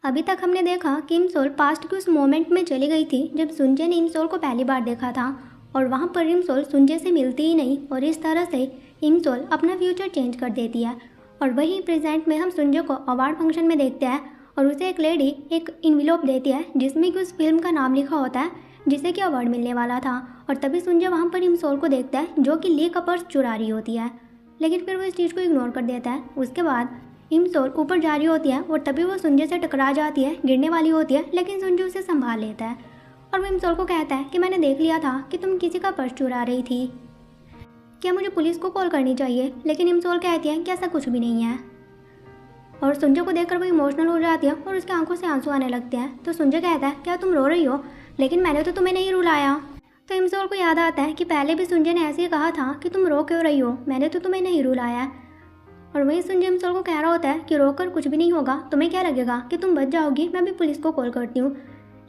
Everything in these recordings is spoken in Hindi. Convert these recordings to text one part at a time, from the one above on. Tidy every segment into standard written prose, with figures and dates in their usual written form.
अभी तक हमने देखा कि इमसोल पास्ट के उस मोमेंट में चली गई थी जब सुंजे ने इमसोल को पहली बार देखा था और वहाँ पर इमसोल सुंजे से मिलती ही नहीं और इस तरह से इमसोल अपना फ्यूचर चेंज कर देती है। और वहीं प्रेजेंट में हम सुंजे को अवार्ड फंक्शन में देखते हैं और उसे एक लेडी एक इन्वेलप देती है जिसमें कि उस फिल्म का नाम लिखा होता है जिसे कि अवार्ड मिलने वाला था। और तभी सुंजे वहाँ पर इमसोल को देखता है जो कि ली का पर्स चुरा रही होती है, लेकिन फिर वो इस चीज़ को इग्नोर कर देता है। उसके बाद इमसोल ऊपर जा रही होती है और तभी वो सुंजे से टकरा जाती है, गिरने वाली होती है, लेकिन सुंजे उसे संभाल लेता है और वो इमसोल को कहता है कि मैंने देख लिया था कि तुम किसी का पर्स चुरा रही थी, क्या मुझे पुलिस को कॉल करनी चाहिए? लेकिन इमसोल कहती है कि ऐसा कुछ भी नहीं है। और सुंजे को देखकर वो इमोशनल हो जाती है और उसकी आंखों से आंसू आने लगते हैं। तो सुंजे कहता है क्या तुम रो रही हो? लेकिन मैंने तो तुम्हें नहीं रुलाया। तो इमसोल को याद आता है कि पहले भी सुंजे ने ऐसे ही कहा था कि तुम रो क्यों रही हो, मैंने तो तुम्हें नहीं रुलाया। और वहीं सुंजे इमसोल को कह रहा होता है कि रोकर कुछ भी नहीं होगा, तुम्हें क्या लगेगा कि तुम बच जाओगी, मैं भी पुलिस को कॉल करती हूँ।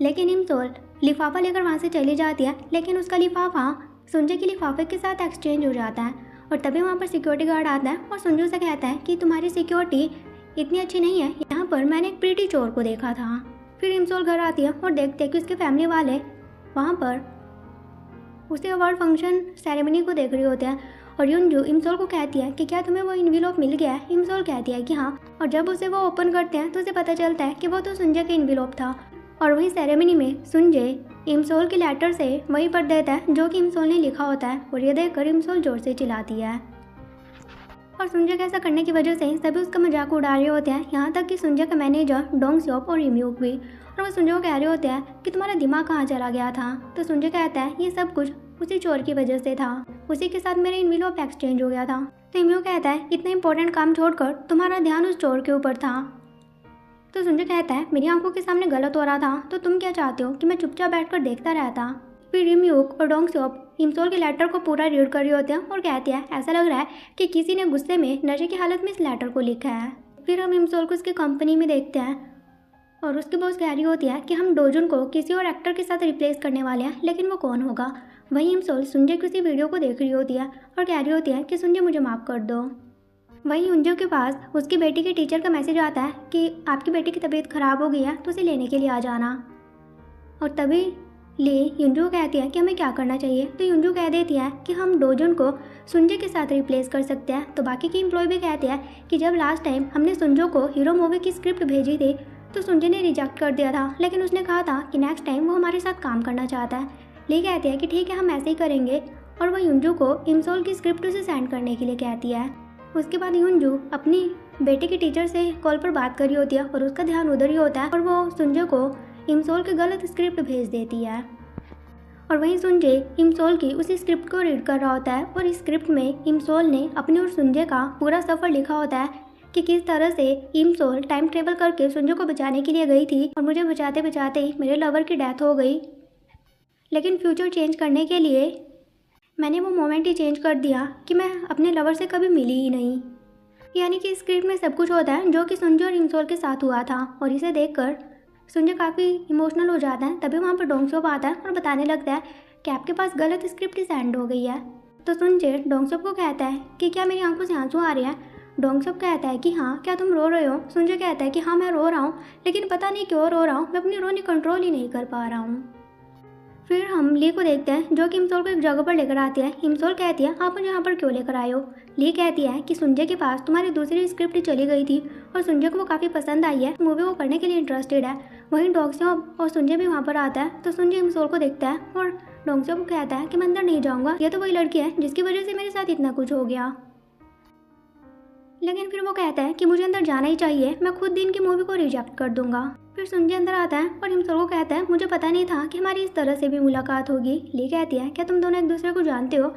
लेकिन इमसोल लिफाफा लेकर वहाँ से चली जाती है, लेकिन उसका लिफाफा सुंजे के लिफाफे के साथ एक्सचेंज हो जाता है। और तभी वहाँ पर सिक्योरिटी गार्ड आता है और सुंजे से कहता है कि तुम्हारी सिक्योरिटी इतनी अच्छी नहीं है, यहाँ पर मैंने एक प्रीटी चोर को देखा था। फिर इमसोल घर आती है और देखते हैं कि उसके फैमिली वाले वहाँ पर उसे अवार्ड फंक्शन सेरेमनी को देख रहे होते हैं। और युनजू इमसोल को कहती है कि क्या तुम्हें वो इन्वेलप मिल गया है? इमसोल कहती है कि हाँ। और जब उसे वो ओपन करते हैं तो उसे पता चलता है कि वो तो सुंजे का इन्वेलप था। और वहीं सेरेमनी में सुंजे इमसोल के लेटर से वहीं पर देता है जो कि इमसोल ने लिखा होता है और ये देखकर इमसोल जोर से चिल्लाती है। और सुंजे का ऐसा करने की वजह से सभी उसका मजाक उड़ा रहे होते हैं, यहाँ तक कि सुंजे का मैनेजर डोंग स्योप और रिम्यूक भी। और वो सुंजे को कह रहे होते हैं कि तुम्हारा दिमाग कहाँ चला गया था? तो सुंजे कहता है ये सब कुछ उसी चोर की वजह से था, उसी के साथ मेरा इन्वेलप एक्सचेंज हो गया था। तो इम्यू कहता है इतना इंपॉर्टेंट काम छोड़कर तुम्हारा ध्यान उस चोर के ऊपर था। तो सुंजे कहता है मेरी आंखों के सामने गलत हो रहा था, तो तुम क्या चाहते हो कि मैं चुपचाप बैठकर देखता रहता? फिर रिम्यूक और डोंग स्योप इमसोल के लेटर को पूरा रीड कर रहे होते हैं और कहते हैं ऐसा लग रहा है कि किसी ने गुस्से में नशे की हालत में इस लेटर को लिखा है। फिर हम इमसोल को उसकी कंपनी में देखते हैं और उसकी बॉस कह रही होती है कि हम डोजुन को किसी और एक्टर के साथ रिप्लेस करने वाले हैं, लेकिन वो कौन होगा? वहीं इमसोल सुंजे की उसी वीडियो को देख रही होती है और कह रही होती है कि सुंजे मुझे माफ़ कर दो। वहीं युनजू के पास उसकी बेटी के टीचर का मैसेज आता है कि आपकी बेटी की तबीयत खराब हो गई है तो उसे लेने के लिए आ जाना। और तभी ली युनजू कहती है कि हमें क्या करना चाहिए। तो युनजू कह देती है कि हम डोजुन को सुंजे के साथ रिप्लेस कर सकते हैं। तो बाकी के एम्प्लॉय भी कहते हैं कि जब लास्ट टाइम हमने सुंजो को हीरो मूवी की स्क्रिप्ट भेजी थी तो सुंजे ने रिजेक्ट कर दिया था, लेकिन उसने कहा था कि नेक्स्ट टाइम वो हमारे साथ काम करना चाहता है। ली कहती है कि ठीक है हम ऐसे ही करेंगे और वो युनजू को इमसोल की स्क्रिप्ट उसे सेंड करने के लिए कहती है। उसके बाद युनजू अपनी बेटे के टीचर से कॉल पर बात कर रही होती है और उसका ध्यान उधर ही होता है और वो सुंजे को इमसोल की गलत स्क्रिप्ट भेज देती है। और वहीं सुंजे इमसोल की उसी स्क्रिप्ट को रीड कर रहा होता है और इस स्क्रिप्ट में इमसोल ने अपने और सुंजे का पूरा सफ़र लिखा होता है कि किस तरह से इमसोल टाइम ट्रेवल करके सुंजे को बचाने के लिए गई थी और मुझे बचाते बचाते ही मेरे लवर की डेथ हो गई, लेकिन फ्यूचर चेंज करने के लिए मैंने वो मोमेंट ही चेंज कर दिया कि मैं अपने लवर से कभी मिली ही नहीं। यानी कि स्क्रिप्ट में सब कुछ होता है जो कि सुंजे और इमसोल के साथ हुआ था। और इसे देखकर सुंजे काफ़ी इमोशनल हो जाता है। तभी वहाँ पर डोंग स्योप आता है और बताने लगता है कि आपके पास गलत स्क्रिप्ट ही सेंड हो गई है। तो सुंजे डोंग स्योप को कहता है कि क्या मेरी आंखों से आंसू आ रहे हैं? डोंग स्योप कहता है कि हाँ, क्या तुम रो रहे हो? सुंजे कहता है कि हाँ मैं रो रहा हूँ, लेकिन पता नहीं क्यों रो रहा हूँ, मैं अपनी रोनी कंट्रोल ही नहीं कर पा रहा हूँ। फिर हम ली को देखते हैं जो कि इमसोल को एक जगह पर लेकर आती है। इमसोल कहती है आप मुझे यहाँ पर क्यों लेकर आए हो? ली कहती है कि सुंजे के पास तुम्हारी दूसरी स्क्रिप्ट चली गई थी और सुंजे को वो काफ़ी पसंद आई है, मूवी वो करने के लिए इंटरेस्टेड है। वहीं डोंग स्योप और सुंजे भी वहाँ पर आता है। तो सुंजे इमसोल को देखता है और डोंग स्योप को कहता है कि मैं अंदर नहीं जाऊँगा, ये तो वही लड़की है जिसकी वजह से मेरे साथ इतना कुछ हो गया। लेकिन फिर वो कहता है कि मुझे अंदर जाना ही चाहिए, मैं खुद दिन की मूवी को रिजेक्ट कर दूंगा। फिर सुंजे अंदर आता है और इमसोल को कहता है मुझे पता नहीं था कि हमारी इस तरह से भी मुलाकात होगी। ली कहती है क्या तुम दोनों एक दूसरे को जानते हो?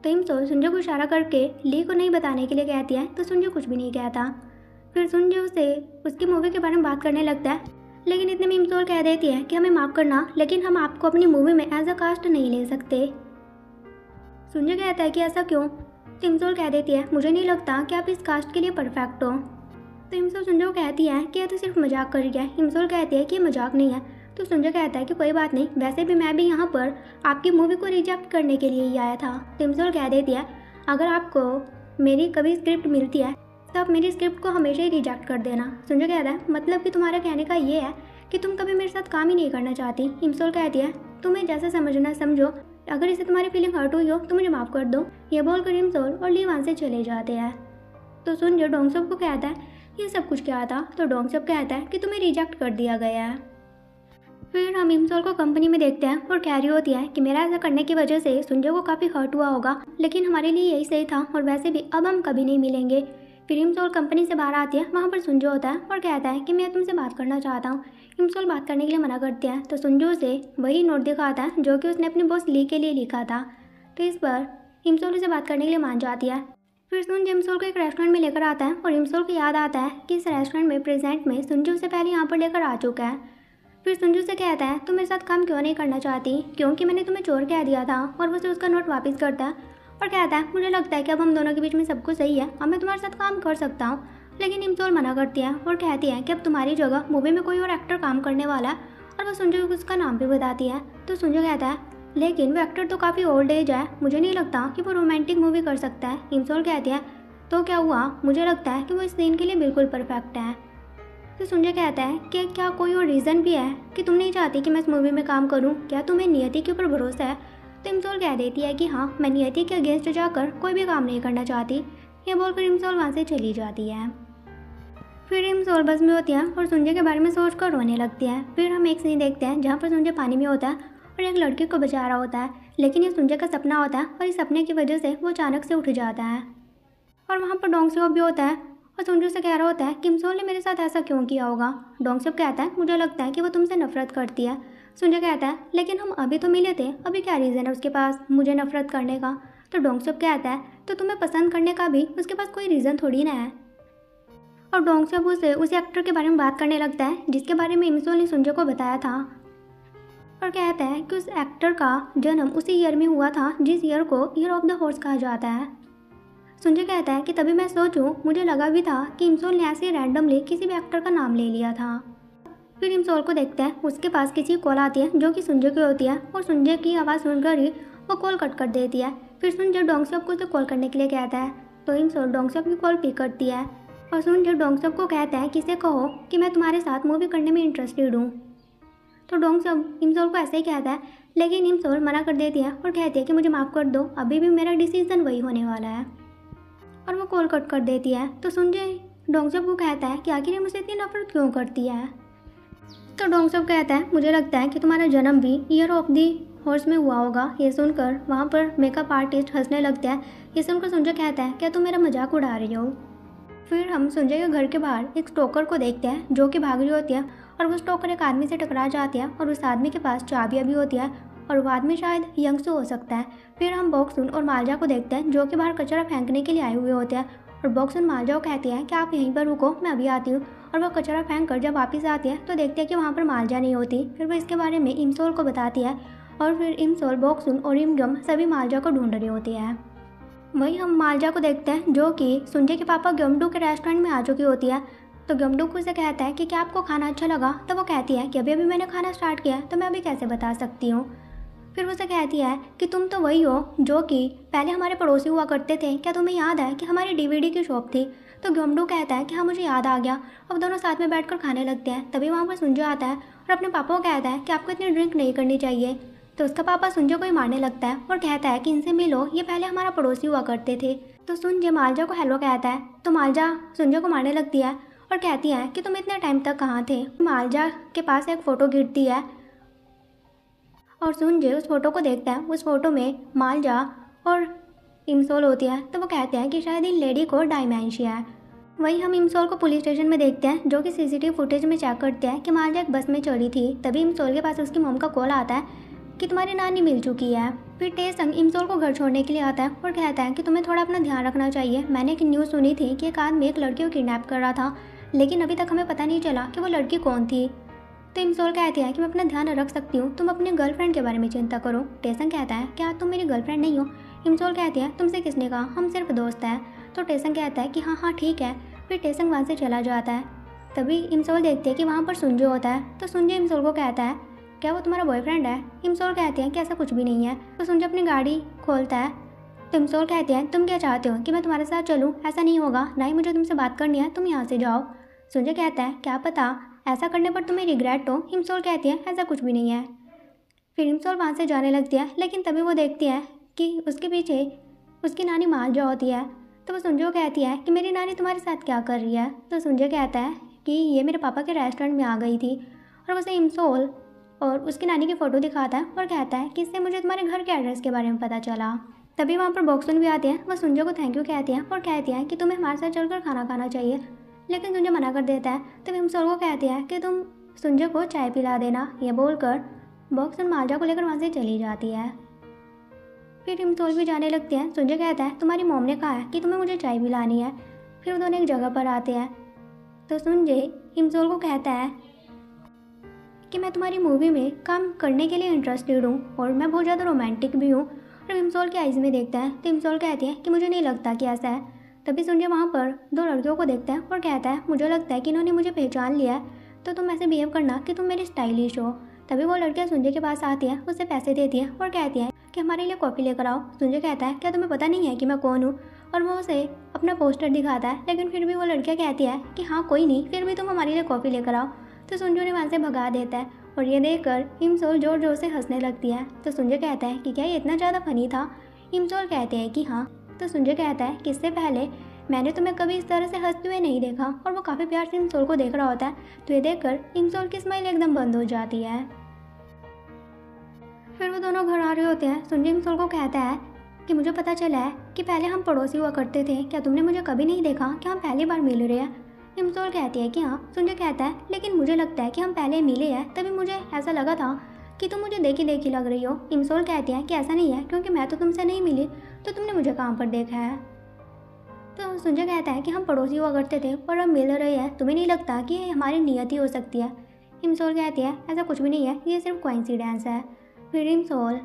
तो इमसोल सुंजे को इशारा करके ली को नहीं बताने के लिए कहती है। तो सुंजे कुछ भी नहीं कहता। फिर सुंजे उसे उसकी मूवी के बारे में बात करने लगता है, लेकिन इतने में इमसोल कह देती है कि हमें माफ़ करना, लेकिन हम आपको अपनी मूवी में एज अ कास्ट नहीं ले सकते। सुंजे कहता है कि ऐसा क्यों? तो इमसोल कह देती है मुझे नहीं लगता कि आप इस कास्ट के लिए परफेक्ट हो। तो इमसोल सुंजे को कहती है कि यह तो सिर्फ मजाक कर रही है। इमसोल कहती है कि ये मजाक नहीं है। तो सुंजे कहता है कि कोई बात नहीं, वैसे भी मैं भी यहाँ पर आपकी मूवी को रिजेक्ट करने के लिए ही आया था। तो इमसोल कह देती है अगर आपको मेरी कभी स्क्रिप्ट मिलती है तो आप मेरी स्क्रिप्ट को हमेशा ही रिजेक्ट कर देना। सुंजय कहता है मतलब कि तुम्हारा कहने का ये है कि तुम कभी मेरे साथ काम ही नहीं करना चाहती। इमसोल कहती है तुम्हें जैसा समझना समझो, अगर इसे तुम्हारी फीलिंग हर्ट हुई हो तो मुझे माफ़ कर दो। ये बोलकर इमसोल और ली वहाँ से चले जाते हैं। तो सुंजय डोंगसोप को कहता है ये सब कुछ क्या था। तो डोंगसोप कहता है कि तुम्हें रिजेक्ट कर दिया गया है। फिर हम इमसोल को कंपनी में देखते हैं और कह रही होती है कि मेरा ऐसा करने की वजह से सुंजय को काफ़ी हर्ट हुआ होगा, लेकिन हमारे लिए यही सही था और वैसे भी अब हम कभी नहीं मिलेंगे। फिर इमसोल कंपनी से बाहर आती है, वहाँ पर सुंजय होता है और कहता है कि मैं तुमसे बात करना चाहता हूँ। इमसोल बात करने के लिए मना करती है तो सुंजय उसे वही नोट दिखाता है जो कि उसने अपने बॉस ली के लिए लिखा था। तो इस पर इमसोल उसे बात करने के लिए मान जाती है। फिर सुंजय इमसोल को एक रेस्टोरेंट में लेकर आता है और इमसोल को याद आता है कि इस रेस्टोरेंट में प्रेजेंट में सुंजय उसे पहले यहाँ पर लेकर आ चुका है। फिर सुंजू से कहता है तुम मेरे साथ काम क्यों नहीं करना चाहती, क्योंकि मैंने तुम्हें चोर कह दिया था। और वो उसे उसका नोट वापस करता है और कहता है मुझे लगता है कि अब हम दोनों के बीच में सब कुछ सही है, अब मैं तुम्हारे साथ काम कर सकता हूँ। लेकिन इमसोल मना करती है और कहती है कि अब तुम्हारी जगह मूवी में कोई और एक्टर काम करने वाला है, और वो सुंजू को उसका नाम भी बताती है। तो सुंजू कहता है लेकिन वो एक्टर तो काफ़ी ओल्ड एज है, मुझे नहीं लगता कि वो रोमांटिक मूवी कर सकता है। इमसोल कहती है तो क्या हुआ, मुझे लगता है कि वो इस सीन के लिए बिल्कुल परफेक्ट है। तो सुंजय कहता है कि क्या कोई और रीज़न भी है कि तुम नहीं चाहती कि मैं इस मूवी में काम करूं, क्या तुम्हें नियति के ऊपर भरोसा है। तो इमसोल कह देती है कि हाँ, मैं नियति के अगेंस्ट जाकर कोई भी काम नहीं करना चाहती। ये बोलकर इमसोल वहाँ से चली जाती है। फिर इमसोल बस में होती है और सुंजय के बारे में सोचकर रोने लगती है। फिर हम एक सीन देखते हैं जहाँ पर सुंजय पानी में होता है और एक लड़के को बचा रहा होता है, लेकिन ये सुंजय का सपना होता है और इस सपने की वजह से वो अचानक से उठ जाता है। और वहाँ पर डोंगसोप भी होता है और सुंजू से कह रहा होता है कि इमसोल ने मेरे साथ ऐसा क्यों किया होगा। डोंगसोप कहता है मुझे लगता है कि वो तुमसे नफरत करती है। सुंजय कहता है लेकिन हम अभी तो मिले थे, अभी क्या रीज़न है उसके पास मुझे नफरत करने का। तो डोंगसोप कहता है तो तुम्हें पसंद करने का भी उसके पास कोई रीज़न थोड़ी ना है। और डोंगसोप उसे उसी एक्टर के बारे में बात करने लगता है जिसके बारे में इमसोल ने सुंजय को बताया था, और कहता है कि उस एक्टर का जन्म उसी ईयर में हुआ था जिस ईयर को ईयर ऑफ द हॉर्स कहा जाता है। सुंजय कहता है कि तभी मैं सोचूं, मुझे लगा भी था कि इमसोल ने ऐसे रैंडमली किसी भी एक्टर का नाम ले लिया था। फिर इमसोल को देखता है, उसके पास किसी कॉल आती है जो कि सुंजय की होती है और सुंजय की आवाज़ सुनकर ही वो कॉल कट कर देती है। फिर सुंजय डोंगसोप को उसे कॉल करने के लिए कहता है तो इमसोल डोंगसोप की कॉल पिक करती है और सुंजय डोंगसोप को कहता है कि इसे कहो कि मैं तुम्हारे साथ मूवी करने में इंटरेस्टेड हूँ। तो डोंगसोप इमसोल को ऐसे ही कहता है, लेकिन इमसोल मना कर देती है और कहती है कि मुझे माफ़ कर दो, अभी भी मेरा डिसीजन वही होने वाला है, और वो कॉल कट कर देती है। तो सुंजय डोंगसोप को कहता है कि आखिर ये मुझसे इतनी नफरत क्यों करती है। तो डोंगसोप कहता है मुझे लगता है कि तुम्हारा जन्म भी ईयर ऑफ दी हॉर्स में हुआ होगा। ये सुनकर वहाँ पर मेकअप आर्टिस्ट हंसने लगता है। ये सुनकर सुंजय कहता है क्या तुम मेरा मजाक उड़ा रही हो। फिर हम सुंजय के घर के बाहर एक स्टोकर को देखते हैं जो कि भाग रही होती है, और वो स्टोकर एक आदमी से टकरा जाती है और उस आदमी के पास चाबियाँ भी होती है और वो आदमी शायद यंगसू हो सकता है। फिर हम बॉक्सुन और मालजा को देखते हैं जो कि बाहर कचरा फेंकने के लिए आए हुए होते हैं, और बॉक्सुन मालजा को कहती है कि आप यहीं पर रुको, मैं अभी आती हूँ। और वो कचरा फेंक कर जब वापस आती है तो देखते हैं कि वहाँ पर मालजा नहीं होती। फिर वो इसके बारे में इमसोल को बताती है और फिर इमसोल, बॉक्सुन और इमगम सभी मालजा को ढूंढ रही होती है। वहीं हम मालजा को देखते हैं जो कि सुंजय के पापा गमडू के रेस्टोरेंट में आ चुकी होती है। तो गमडू को उसे कहता है कि क्या आपको खाना अच्छा लगा। तो वो कहती है कि अभी अभी मैंने खाना स्टार्ट किया तो मैं अभी कैसे बता सकती हूँ। फिर उसे कहती है कि तुम तो वही हो जो कि पहले हमारे पड़ोसी हुआ करते थे, क्या तुम्हें याद है कि हमारी डीवीडी की शॉप थी। तो गमडू कहता है कि हाँ मुझे याद आ गया। अब दोनों साथ में बैठकर खाने लगते हैं। तभी वहाँ पर सुंजय आता है और अपने पापा को कहता है कि आपको इतनी ड्रिंक नहीं करनी चाहिए। तो उसका पापा सुंजय को ही मारने लगता है और कहता है कि इनसे मिलो, ये पहले हमारा पड़ोसी हुआ करते थे। तो सुंजय मालजा को हेलो कहता है तो मालजा सुंजय को मारने लगती है और कहती है कि तुम इतने टाइम तक कहाँ थे। मालजा के पास एक फ़ोटो गिरती है और सुंजय उस फोटो को देखता है। उस फोटो में मालजा और इमसोल होती है। तो वो कहते हैं कि शायद इन लेडी को डायमेंशिया है। वहीं हम इमसोल को पुलिस स्टेशन में देखते हैं जो कि सीसीटीवी फुटेज में चेक करते हैं कि मालजा एक बस में चढ़ी थी। तभी इमसोल के पास उसकी मॉम का कॉल आता है कि तुम्हारी नानी मिल चुकी है। फिर टेसंग इमसोल को घर छोड़ने के लिए आता है और कहता है कि तुम्हें थोड़ा अपना ध्यान रखना चाहिए। मैंने एक न्यूज़ सुनी थी कि एक आदमी एक लड़की को किडनैप कर रहा था, लेकिन अभी तक हमें पता नहीं चला कि वो लड़की कौन थी। तो इमसोल कहती है कि मैं अपना ध्यान रख सकती हूँ, तुम अपने गर्लफ्रेंड के बारे में चिंता करो। टेसंग कहता है क्या तुम मेरी गर्लफ्रेंड नहीं हो। इमसोल कहती है तुमसे किसने कहा, हम सिर्फ दोस्त हैं। तो टेसंग कहता है कि हाँ हाँ ठीक है। फिर टेसंग वहाँ से चला जाता है। तभी इमसोल देखती है कि वहाँ पर सुंजय होता है। तो सुंजय इमसोल को कहता है क्या वो तुम्हारा बॉयफ्रेंड है। इमसोल कहती है कि ऐसा कुछ भी नहीं है। तो सुंजय अपनी गाड़ी खोलता है तो इमसोल कहती है तुम क्या चाहते हो कि मैं तुम्हारे साथ चलूँ? ऐसा नहीं होगा, ना ही मुझे तुमसे बात करनी है, तुम यहाँ से जाओ। सुंजय कहता है क्या पता ऐसा करने पर तुम्हें रिग्रेट हो। इमसोल कहती है ऐसा कुछ भी नहीं है। फिर इमसोल वहाँ से जाने लगती है, लेकिन तभी वो देखती है कि उसके पीछे उसकी नानी मालजा होती है। तो वो सुंजय को कहती है कि मेरी नानी तुम्हारे साथ क्या कर रही है? तो सुंजय कहता है कि ये मेरे पापा के रेस्टोरेंट में आ गई थी। और उसे इमसोल और उसकी नानी की फ़ोटो दिखाता है और कहता है कि इससे मुझे तुम्हारे घर के एड्रेस के बारे में पता चला। तभी वहाँ पर बॉक्सुन भी आती है। वह सुंजय को थैंक यू कहती है और कहती है कि तुम्हें हमारे साथ चलकर खाना खाना चाहिए, लेकिन सुंजय मना कर देता है। तभी इमसोल को कहती है कि तुम सुंजय को चाय पिला देना। यह बोलकर बॉक्सुन मालजा को लेकर वहाँ से चली जाती है। फिर इमसोल भी जाने लगती है। सुंजय कहता है तुम्हारी मॉम ने कहा है कि तुम्हें मुझे चाय पिलानी है। फिर वो दोनों एक जगह पर आते हैं। तो सुंजय इमसोल को कहता है कि मैं तुम्हारी मूवी में काम करने के लिए इंटरेस्टेड हूँ और मैं बहुत ज़्यादा रोमांटिक भी हूँ। और इमसोल के आइज़ में देखता है तो इमसोल कहती है कि मुझे नहीं लगता कि ऐसा है। तभी सुंजय वहाँ पर दो लड़कियों को देखता है और कहता है मुझे लगता है कि इन्होंने मुझे पहचान लिया है, तो तुम ऐसे बिहेव करना कि तुम मेरी स्टाइलिश हो। तभी वो लड़कियाँ सुंजय के पास आती है, उससे पैसे देती है और कहती है कि हमारे लिए कॉफ़ी लेकर आओ। सुंजय कहता है क्या तुम्हें पता नहीं है कि मैं कौन हूँ? और वो उसे अपना पोस्टर दिखाता है, लेकिन फिर भी वो लड़कियाँ कहती है कि हाँ कोई नहीं, फिर भी तुम हमारे लिए कॉफ़ी लेकर आओ। तो सुंजय ने वहाँ से भगा देता है और ये देखकर इमसोल जोर जोर से हंसने लगती है। तो सुंजय कहता है कि क्या ये इतना ज़्यादा फनी था? इमसोल कहते हैं कि हाँ। तो सुंजय कहता है कि इससे पहले मैंने तुम्हें कभी इस तरह से हंसते हुए नहीं देखा। और वो काफ़ी प्यार से इमसोल को देख रहा होता है। तो ये देखकर इमसोल की स्माइल एकदम बंद हो जाती है। फिर वो दोनों घर आ रहे होते हैं। सुंजय इमसोल को कहता है कि मुझे पता चला है कि पहले हम पड़ोसी हुआ करते थे, क्या तुमने मुझे कभी नहीं देखा कि हम पहली बार मिल रहे हैं? इमसोल कहती है कि हाँ। सुंजय कहता है लेकिन मुझे लगता है कि हम पहले मिले हैं, तभी मुझे ऐसा लगा था कि तुम मुझे देखी देखी लग रही हो। इमसोल कहती है कि ऐसा नहीं है, क्योंकि मैं तो तुमसे नहीं मिली, तो तुमने मुझे कहाँ पर देखा है? तो सुंजय कहता है कि हम पड़ोसी हुआ करते थे और अब मिल रहे हैं, तुम्हें नहीं लगता कि ये हमारी नियति हो सकती है? इमसोल कहती है ऐसा कुछ भी नहीं है, ये सिर्फ कोइंसिडेंस है। फिर इमसोल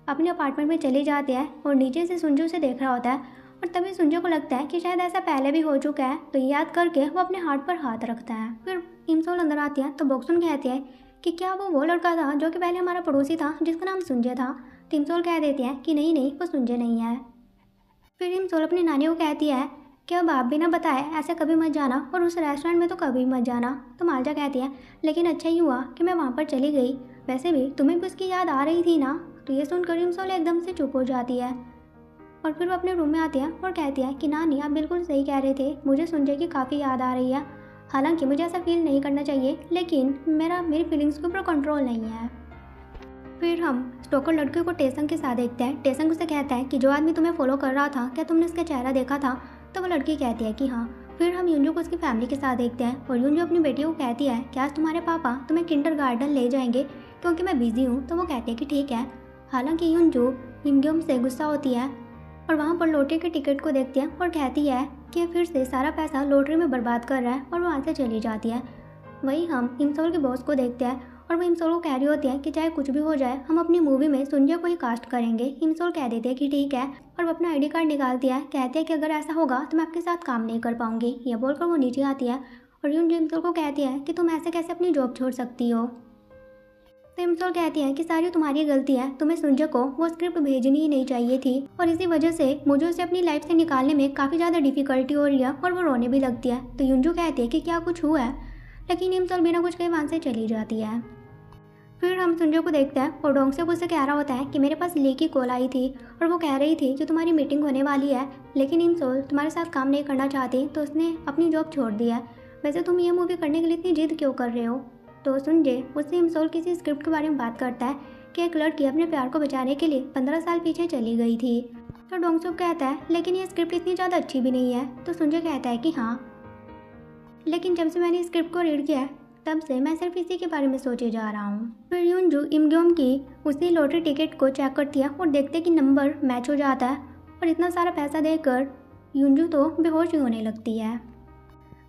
अपने अपार्टमेंट में चले जाते हैं और नीचे से सुंजय उसे देख रहा होता है। और तभी सुंजय को लगता है कि शायद ऐसा पहले भी हो चुका है, तो ये याद करके वो अपने हाथ पर हाथ रखता है। फिर इमसोल अंदर आती है तो बॉक्सुन कहती है कि क्या वो लड़का था जो कि पहले हमारा पड़ोसी था, जिसका नाम सुंजय था? तो इमसोल कह देती है कि नहीं, वो सुंजय नहीं है। फिर इमसोल अपनी नानी को कहती है कि अब आप बिना बताए ऐसे कभी मत जाना और उस रेस्टोरेंट में तो कभी मत जाना। तो मालजा कहती है लेकिन अच्छा ही हुआ कि मैं वहाँ पर चली गई, वैसे भी तुम्हें भी उसकी याद आ रही थी ना। तो ये सुनकर इमसोल एकदम से चुप हो जाती है। और फिर वो अपने रूम में आती है और कहती है कि नानी आप बिल्कुल सही कह रहे थे, मुझे सुंजय की काफ़ी याद आ रही है। हालांकि मुझे ऐसा फील नहीं करना चाहिए, लेकिन मेरी फीलिंग्स के ऊपर कंट्रोल नहीं है। फिर हम स्टोकर लड़के को टेसंग के साथ देखते हैं। टेसंग उसे कहता है कि जो आदमी तुम्हें फॉलो कर रहा था, क्या तुमने उसका चेहरा देखा था? तो वो लड़की कहती है कि हाँ। फिर हम युंजू को उसकी फैमिली के साथ देखते हैं और युंजू अपनी बेटी को कहती है कि आज तुम्हारे पापा तुम्हें किंडरगार्टन ले जाएंगे क्योंकि मैं बिजी हूँ। तो वो कहती है कि ठीक है। हालांकि युंजू इमग्योम से गुस्सा होती है और वहाँ पर लॉटरी के टिकट को देखती है और कहती है कि फिर से सारा पैसा लॉटरी में बर्बाद कर रहा है और वो वहाँ से चली जाती है। वहीं हम इमसोल के बॉस को देखते हैं और वो इमसोल को कह रही होती है कि चाहे कुछ भी हो जाए, हम अपनी मूवी में सुंजय को ही कास्ट करेंगे। इमसोल कह देते हैं कि ठीक है और वो अपना आईडी कार्ड निकालती है। कहते हैं कि अगर ऐसा होगा तो मैं आपके साथ काम नहीं कर पाऊंगी। यह बोलकर वो नीचे आती है और युंजू इमसोल को कहती है कि तुम ऐसे कैसे अपनी जॉब छोड़ सकती हो? तो इमसोल कहती है कि सारी तुम्हारी गलती है, तुम्हें सुंजय को वो स्क्रिप्ट भेजनी ही नहीं चाहिए थी और इसी वजह से मुझे उसे अपनी लाइफ से निकालने में काफ़ी ज़्यादा डिफिकल्टी हो रही है और वो रोने भी लगती है। तो युंजू कहती है कि क्या कुछ हुआ है, लेकिन इमसोल बिना कुछ कहे वहाँ से चली जाती है। फिर हम सुंजय को देखते हैं और डोंगसेप उससे कह रहा होता है कि मेरे पास ली की कॉल आई थी और वो कह रही थी कि तुम्हारी मीटिंग होने वाली है, लेकिन इमसोल तुम्हारे साथ काम नहीं करना चाहती, तो उसने अपनी जॉब छोड़ दी है। वैसे तुम ये मूवी करने के लिए इतनी जिद क्यों कर रहे हो? तो सुंजय उससे इमसोल किसी स्क्रिप्ट के बारे में बात करता है कि एक लड़की अपने प्यार को बचाने के लिए 15 साल पीछे चली गई थी। तो डोंगसेप कहता है लेकिन ये स्क्रिप्ट इतनी ज़्यादा अच्छी भी नहीं है। तो सुंजय कहता है कि हाँ, लेकिन जब से मैंने स्क्रिप्ट को रीड किया तब से मैं सिर्फ इसी के बारे में सोचे जा रहा हूँ। फिर युंजू इमग्योम की उसी लॉटरी टिकट को चेक करती है और देखते कि नंबर मैच हो जाता है और इतना सारा पैसा देकर युंजू तो बेहोश ही होने लगती है।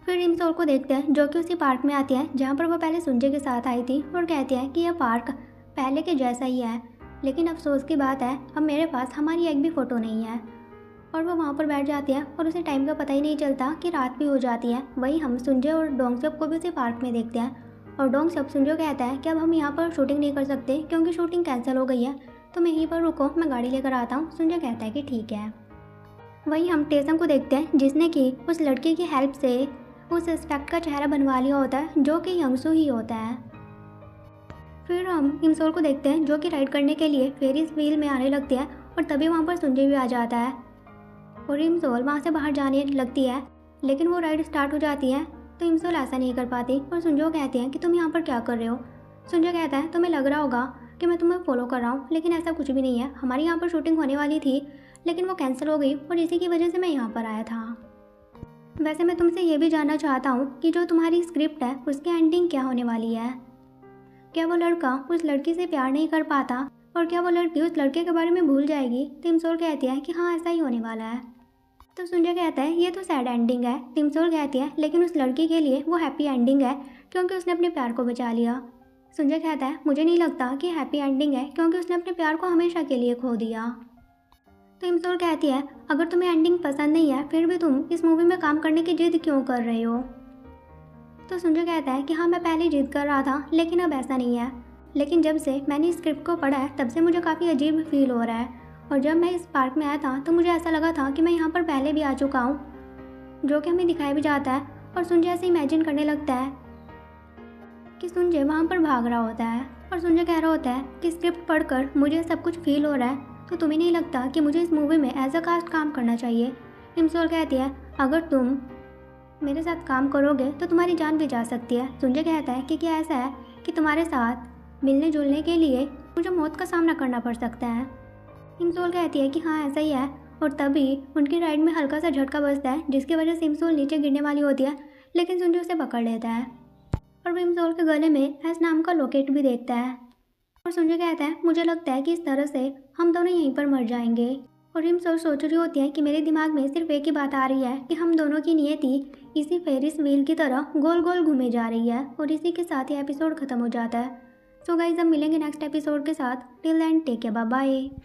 फिर इमसोल को देखते हैं जो कि उसी पार्क में आती है जहाँ पर वो पहले सुंजय के साथ आई थी और कहती है कि यह पार्क पहले के जैसा ही है, लेकिन अफसोस की बात है अब मेरे पास हमारी एक भी फ़ोटो नहीं है। और वो वहाँ पर बैठ जाती है और उसे टाइम का पता ही नहीं चलता कि रात भी हो जाती है। वहीं हम सुंजय और डोंगसेप को भी उसी पार्क में देखते हैं और डोंगसेप सुंजय कहता है कि अब हम यहाँ पर शूटिंग नहीं कर सकते क्योंकि शूटिंग कैंसिल हो गई है। तुम यहीं पर रुको, मैं गाड़ी लेकर आता हूँ। संजय कहता है कि ठीक है। वहीं हम टेसम को देखते हैं जिसने कि उस लड़की की हेल्प से उस सस्पेक्ट का चेहरा बनवा लिया होता है जो कि यंगसू ही होता है। फिर हम इमसोल को देखते हैं जो कि राइड करने के लिए फेरिस व्हील में आने लगती है और तभी वहाँ पर संजय भी आ जाता है और इमसोल वहाँ से बाहर जाने लगती है, लेकिन वो राइड स्टार्ट हो जाती है तो इमसोल ऐसा नहीं कर पाती और संजय कहते हैं कि तुम यहाँ पर क्या कर रहे हो। संजय कहता है तुम्हें लग रहा होगा कि मैं तुम्हें फॉलो कर रहा हूँ, लेकिन ऐसा कुछ भी नहीं है। हमारी यहाँ पर शूटिंग होने वाली थी लेकिन वो कैंसिल हो गई और इसी की वजह से मैं यहाँ पर आया था। वैसे मैं तुमसे ये भी जानना चाहता हूँ कि जो तुम्हारी स्क्रिप्ट है उसकी एंडिंग क्या होने वाली है। क्या वो लड़का उस लड़की से प्यार नहीं कर पाता और क्या वो लड़की उस लड़के के बारे में भूल जाएगी। तिमसोल कहती है कि हाँ ऐसा ही होने वाला है। तो संजय कहता है ये तो सैड एंडिंग है। तिमसोल कहती है लेकिन उस लड़की के लिए वो हैप्पी एंडिंग है क्योंकि उसने अपने प्यार को बचा लिया। संजय कहता है मुझे नहीं लगता कि हैप्पी एंडिंग है क्योंकि उसने अपने प्यार को हमेशा के लिए खो दिया। तो इमसोल कहती है अगर तुम्हें एंडिंग पसंद नहीं है फिर भी तुम इस मूवी में काम करने की जिद क्यों कर रहे हो। तो संजय कहता है कि हाँ मैं पहले जिद कर रहा था लेकिन अब ऐसा नहीं है, लेकिन जब से मैंने स्क्रिप्ट को पढ़ा है तब से मुझे काफ़ी अजीब फील हो रहा है और जब मैं इस पार्क में आया था तो मुझे ऐसा लगा था कि मैं यहाँ पर पहले भी आ चुका हूँ, जो कि हमें दिखाया भी जाता है। और संजय ऐसे इमेजिन करने लगता है कि संजय वहाँ पर भाग रहा होता है और संजय कह रहा होता है कि स्क्रिप्ट पढ़कर मुझे सब कुछ फील हो रहा है, तो तुम्हें नहीं लगता कि मुझे इस मूवी में एज अ कास्ट काम करना चाहिए। इमसोल कहती है अगर तुम मेरे साथ काम करोगे तो तुम्हारी जान भी जा सकती है। संजय कहता है कि क्या ऐसा है कि तुम्हारे साथ मिलने जुलने के लिए मुझे मौत का सामना करना पड़ सकता है। इमसोल कहती है कि हाँ ऐसा ही है और तभी उनकी राइड में हल्का सा झटका बजता है जिसकी वजह से इमसोल नीचे गिरने वाली होती है, लेकिन संजय उसे पकड़ लेता है और वो इमसोल के गले में एस नाम का लॉकेट भी देखता है और संजय कहता है मुझे लगता है कि इस तरह से हम दोनों यहीं पर मर जाएंगे। और इमसोल सोच रही होती है कि मेरे दिमाग में सिर्फ एक ही बात आ रही है कि हम दोनों की नियति इसी फेरिस व्हील की तरह गोल गोल घूमे जा रही है और इसी के साथ ही एपिसोड खत्म हो जाता है। सो गाइस अब मिलेंगे नेक्स्ट एपिसोड के साथ। Till then take care, bye bye.